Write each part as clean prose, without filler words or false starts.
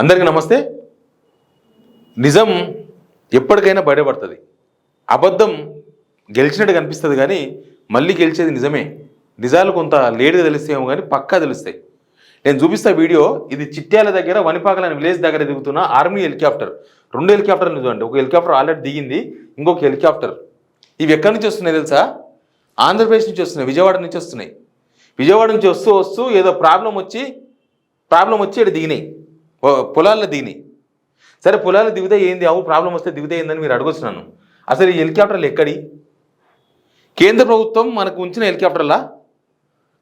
అందరికీ నమస్తే. నిజం ఎప్పటికైనా బయటపడుతుంది. అబద్ధం గెలిచినట్టు కనిపిస్తుంది కానీ మళ్ళీ గెలిచేది నిజమే. నిజాలు కొంత లేటుగా తెలుస్తాయేమో కానీ పక్కా తెలుస్తాయి. నేను చూపిస్తా వీడియో. ఇది చిట్యాల దగ్గర వనిపాకల అనే విలేజ్ దగ్గర దిగుతున్న ఆర్మీ హెలికాప్టర్. 2 హెలికాప్టర్లు చూడండి. ఒక హెలికాప్టర్ ఆల్రెడీ దిగింది, ఇంకొక హెలికాప్టర్. ఇవి ఎక్కడి నుంచి వస్తున్నాయి తెలుసా? ఆంధ్రప్రదేశ్ నుంచి వస్తున్నాయి, విజయవాడ నుంచి వస్తున్నాయి. విజయవాడ నుంచి వస్తూ ఏదో ప్రాబ్లం వచ్చి ఇక్కడ దిగినాయి, పొలాల్లో దిగినాయి. సరే, పొలాల్లో దిగితే ఏంది, అవు ప్రాబ్లం వస్తే దిగితే ఏందని మీరు అడగొచ్చున్నాను. అసలు ఈ హెలికాప్టర్లు ఎక్కడి? కేంద్ర ప్రభుత్వం మనకు ఉంచిన హెలికాప్టర్లా?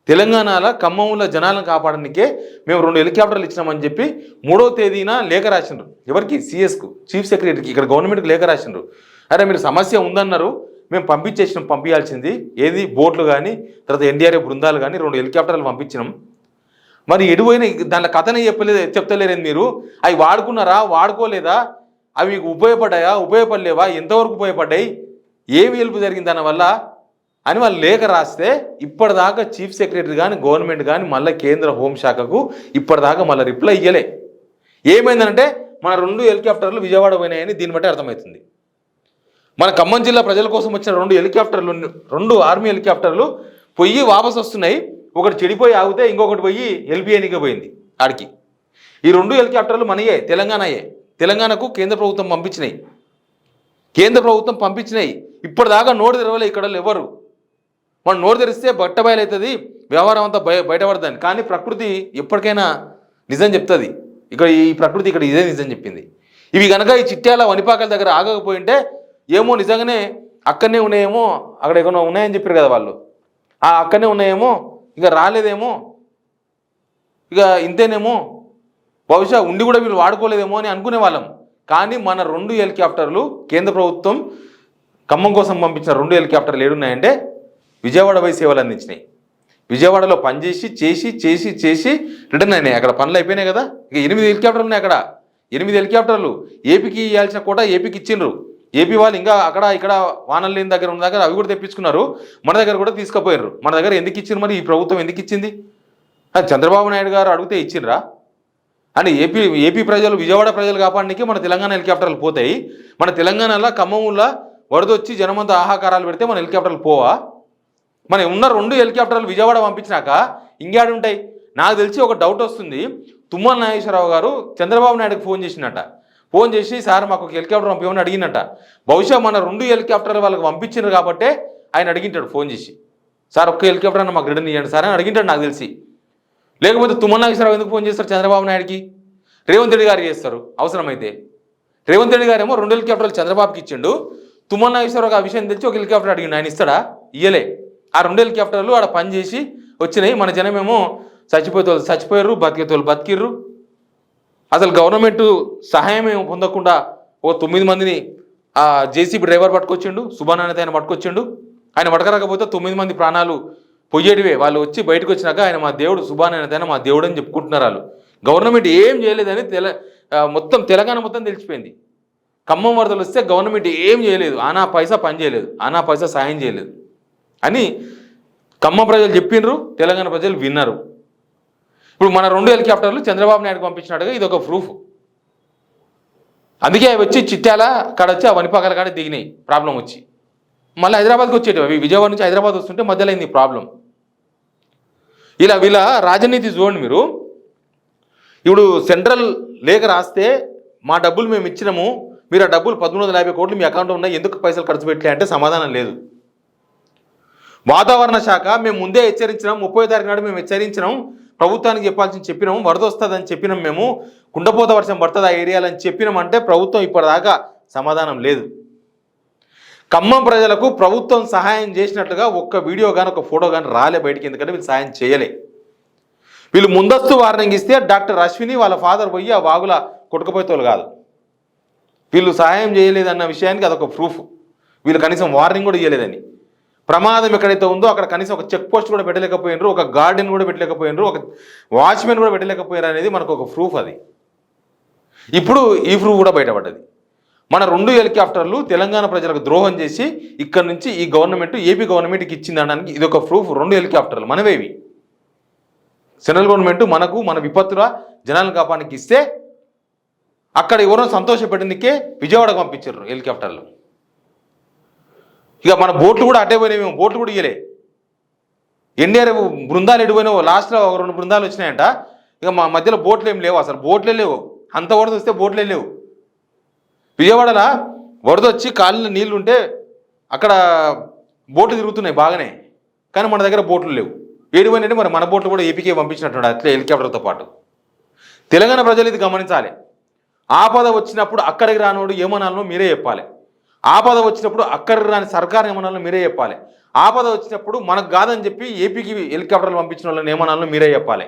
తెలంగాణలో ఖమ్మంలో జనాలను కాపాడడానికే మేము 2 హెలికాప్టర్లు ఇచ్చినామని చెప్పి 3వ తేదీన లేఖ రాసిండ్రు. ఎవరికి? సిఎస్కు, చీఫ్ సెక్రటరీకి, ఇక్కడ గవర్నమెంట్కి లేఖ రాసిండ్రు. అరే మీరు సమస్య ఉందన్నారు, మేము పంపించాల్సింది ఏది, బోట్లు కానీ తర్వాత ఎన్డీఆర్ఎఫ్ బృందాలు కానీ 2 హెలికాప్టర్లు పంపించినాం. మరి ఎడువైనా దాంట్లో కథనే చెప్తలేరేంది మీరు? అవి వాడుకున్నారా, వాడుకోలేదా, అవి మీకు ఉపయోగపడ్డాయా, ఉపయోగపడలేవా, ఎంతవరకు ఉపయోగపడ్డాయి, ఏమి హెల్ప్ జరిగింది దానివల్ల అని వాళ్ళు లేఖ రాస్తే ఇప్పటిదాకా చీఫ్ సెక్రటరీ కానీ గవర్నమెంట్ కానీ మళ్ళీ కేంద్ర హోంశాఖకు ఇప్పటిదాకా మళ్ళీ రిప్లై ఇయ్యలే. ఏమైందంటే మన 2 హెలికాప్టర్లు విజయవాడ పోయినాయని దీన్ని బట్టి అర్థమవుతుంది. మన ఖమ్మం జిల్లా ప్రజల కోసం వచ్చిన 2 హెలికాప్టర్లు, 2 ఆర్మీ హెలికాప్టర్లు పొయ్యి వాపసు వస్తున్నాయి. ఒకటి చెడిపోయి ఆగితే ఇంకొకటి పోయి ఎల్బిఐనిగా పోయింది ఆడికి. ఈ 2 హెలికాప్టర్లు మనయే, తెలంగాణకు కేంద్ర ప్రభుత్వం పంపించినాయి. ఇప్పటిదాకా నోరు తెరవలే ఇక్కడ ఎవరు. మనం నోరు తెరిస్తే బట్టబయలు అవుతుంది, వ్యవహారం అంతా బయటపడదని. కానీ ప్రకృతి ఎప్పటికైనా నిజం చెప్తుంది. ఈ ప్రకృతి ఇక్కడ ఇదే నిజం చెప్పింది. ఇవి కనుక ఈ చిట్యాల వనిపాకల దగ్గర ఆగకపోయింటే ఏమో నిజంగానే అక్కడనే ఉన్నాయేమో, అక్కడ ఎక్కడో ఉన్నాయని చెప్పారు కదా వాళ్ళు, అక్కడనే ఉన్నాయేమో, ఇక రాలేదేమో, ఇక ఇంతేనేమో, బహుశా ఉండి కూడా వీళ్ళు వాడుకోలేదేమో అని అనుకునే వాళ్ళం. కానీ మన 2 హెలికాప్టర్లు కేంద్ర ప్రభుత్వం ఖమ్మం కోసం పంపించిన 2 హెలికాప్టర్లు ఏడున్నాయంటే విజయవాడ పోయి సేవలు అందించినాయి. విజయవాడలో పనిచేసి చేసి రిటర్న్ అయినాయి. అక్కడ పనులు అయిపోయినాయి కదా. ఇక 8 హెలికాప్టర్లు ఉన్నాయి అక్కడ. 8 హెలికాప్టర్లు ఏపీకి ఇవ్వాల్సిన కూడా ఏపీకి ఇచ్చిండ్రు. ఏపీ వాళ్ళు ఇంకా అక్కడ ఇక్కడ వానలు లేని దగ్గర ఉన్న దగ్గర అవి కూడా తెప్పించుకున్నారు, మన దగ్గర కూడా తీసుకుపోయారు. మన దగ్గర ఎందుకు ఇచ్చిండ్రు మరి? ఈ ప్రభుత్వం ఎందుకు ఇచ్చింది? చంద్రబాబు నాయుడు గారు అడిగితే ఇచ్చిండ్రా? అని ఏపీ ప్రజలు, విజయవాడ ప్రజలు కాపాడడానికి మన తెలంగాణ హెలికాప్టర్లు పోతాయి. మన తెలంగాణలో ఖమ్మంలో వరదొచ్చి జనమంతా ఆహాకారాలు పెడితే మన హెలికాప్టర్లు పోవా? మన ఉన్న 2 హెలికాప్టర్లు విజయవాడ పంపించినాక ఇంకేడు ఉంటాయి? నాకు తెలిసి ఒక డౌట్ వస్తుంది. తుమ్మల నాగేశ్వరరావు గారు చంద్రబాబు నాయుడుకి ఫోన్ చేసి సార్ మాకు ఒక హెలికాప్టర్ పంపించమని అడిగినట్ట. బహుశా మన 2 హెలికాప్టర్లు వాళ్ళకి పంపించినారు కాబట్టి ఆయన అడిగింటాడు ఫోన్ చేసి, సార్ ఒక్క హెలికాప్టర్ అన్న మాకు రిటర్న్ ఇవ్వండి సార్ అని అడిగింటాడు నాకు తెలిసి. లేకపోతే తుమ్మల నాగేశ్వరరావు ఎందుకు ఫోన్ చేస్తారు చంద్రబాబు నాయుడుకి? రేవంత్ రెడ్డి గారు చేస్తారు అవసరమైతే. రేవంత్ రెడ్డి గారు ఏమో 2 హెలికాప్టర్లు చంద్రబాబుకి ఇచ్చిండు. తుమ్మల నాగేశ్వరరావు ఆ విషయం తెలిసి ఒక హెలికాప్టర్ అడిగిండు, ఆయన ఇస్తాడా? ఇయ్యలే. ఆ 2 హెలికాప్టర్లు ఆడ పని చేసి వచ్చినాయి. మన జనమేమో చచ్చిపోయారు, బతికేతోళ్ళు బతికిర్రు. అసలు గవర్నమెంట్ సహాయం ఏమో పొందకుండా ఓ 9 మందిని ఆ జేసీబీ డ్రైవర్ పట్టుకొచ్చిండు, సుభానాయన ఆయన పట్టుకొచ్చిండు. ఆయన పట్టుకరాకపోతే 9 మంది ప్రాణాలు పొయ్యేటివే. వాళ్ళు వచ్చి బయటకు వచ్చినాక ఆయన మా దేవుడు, సుభానాయన మా దేవుడు అని చెప్పుకుంటున్నారు వాళ్ళు. గవర్నమెంట్ ఏం చేయలేదని మొత్తం తెలంగాణ మొత్తం తెలిసిపోయింది. ఖమ్మం వరదలు వస్తే గవర్నమెంట్ ఏం చేయలేదు, ఆనా పైసా పని చేయలేదు, ఆనా పైసా సాయం చేయలేదు అని ఖమ్మం ప్రజలు చెప్పిండ్రు, తెలంగాణ ప్రజలు విన్నారు. ఇప్పుడు మన 2 హెలికాప్టర్లు చంద్రబాబు నాయుడుకి పంపించినట్టుగా ఇది ఒక ప్రూఫ్. అందుకే అవి వచ్చి చిట్యాల కాడ వచ్చి ఆ వనిపాకల కాడ దిగినాయి ప్రాబ్లం వచ్చి. మళ్ళీ హైదరాబాద్కి వచ్చేటివి అవి. విజయవాడ నుంచి హైదరాబాద్ వస్తుంటే మధ్యలో అయింది ప్రాబ్లం. ఇలా వీళ్ళ రాజనీతి చూడండి మీరు. ఇప్పుడు సెంట్రల్ లేఖ రాస్తే మా డబ్బులు మేము ఇచ్చినాము, మీరు ఆ డబ్బులు 1350 కోట్లు మీ అకౌంట్లో ఉన్నాయి, ఎందుకు పైసలు ఖర్చు పెట్టలే అంటే సమాధానం లేదు. వాతావరణ శాఖ మేము ముందే హెచ్చరించినాం, 30వ తారీఖు నాడు మేము హెచ్చరించినాం, ప్రభుత్వానికి చెప్పినాము, వరద వస్తుందని చెప్పినాం, మేము కుండపోత వర్షం పడుతుంది ఆ ఏరియాలని చెప్పినామంటే ప్రభుత్వం ఇప్పటిదాకా సమాధానం లేదు. ఖమ్మం ప్రజలకు ప్రభుత్వం సహాయం చేసినట్లుగా ఒక్క వీడియో కానీ ఒక ఫోటో కానీ రాలే బయటికి. ఎందుకంటే వీళ్ళు సాయం చేయలే. వీళ్ళు ముందస్తు వార్నింగ్ ఇస్తే డాక్టర్ అశ్విని వాళ్ళ ఫాదర్ పోయి ఆ వాగుల కొట్టుకుపోయేతోళ్ళు కాదు. వీళ్ళు సహాయం చేయలేదన్న విషయానికి అదొక ప్రూఫ్. వీళ్ళు కనీసం వార్నింగ్ కూడా ఇవ్వలేదని. ప్రమాదం ఎక్కడైతే ఉందో అక్కడ కనీసం ఒక చెక్ పోస్ట్ కూడా పెట్టలేకపోయినారు, ఒక గార్డెన్ కూడా పెట్టలేకపోయినారు, ఒక వాచ్మెన్ కూడా పెట్టలేకపోయారు అనేది మనకు ఒక ప్రూఫ్ అది. ఇప్పుడు ఈ ప్రూఫ్ కూడా బయటపడ్డది. మన 2 హెలికాప్టర్లు తెలంగాణ ప్రజలకు ద్రోహం చేసి ఇక్కడ నుంచి ఈ గవర్నమెంట్ ఏపీ గవర్నమెంట్కి ఇచ్చిందనడానికి ఇది ఒక ప్రూఫ్. 2 హెలికాప్టర్లు మనవేవి. సెంట్రల్ గవర్నమెంట్ మనకు మన విపత్తుల జనాలను కాపాడానికి ఇస్తే అక్కడ ఎవరో సంతోషపెట్టనికే విజయవాడకు పంపించారు హెలికాప్టర్లు. ఇక మన బోట్లు కూడా అడ్డే పోయినామేమో, బోట్లు కూడా ఇయ్యలే. ఎన్డీఆర్ఎఫ్ బృందాలు ఎడిపోయినావు, లాస్ట్లో 2 బృందాలు వచ్చినాయంట. ఇక మా మధ్యలో బోట్లు ఏం లేవు, అసలు బోట్లే లేవు. అంత వరద వస్తే బోట్లే లేవు. విజయవాడలో వరద వచ్చి కాళ్ళలో నీళ్లు ఉంటే అక్కడ బోట్లు తిరుగుతున్నాయి బాగానే, కానీ మన దగ్గర బోట్లు లేవు. ఏడిపోయినట్టే మరి మన బోట్లు కూడా ఏపీకే పంపించినట్టు అట్లే హెలికాప్టర్తో పాటు. తెలంగాణ ప్రజలు ఇది గమనించాలి. ఆపద వచ్చినప్పుడు అక్కడికి రానోడు ఏమనాలనో మీరే చెప్పాలి. ఆపద వచ్చినప్పుడు అక్కడికి రాని సర్కార్ ఏమనాలనో మీరే చెప్పాలి. ఆపద వచ్చినప్పుడు మనకు కాదని చెప్పి ఏపీకి హెలికాప్టర్లు పంపించిన వాళ్ళని ఏమనాలనో మీరే చెప్పాలి.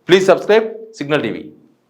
Please subscribe signal TV.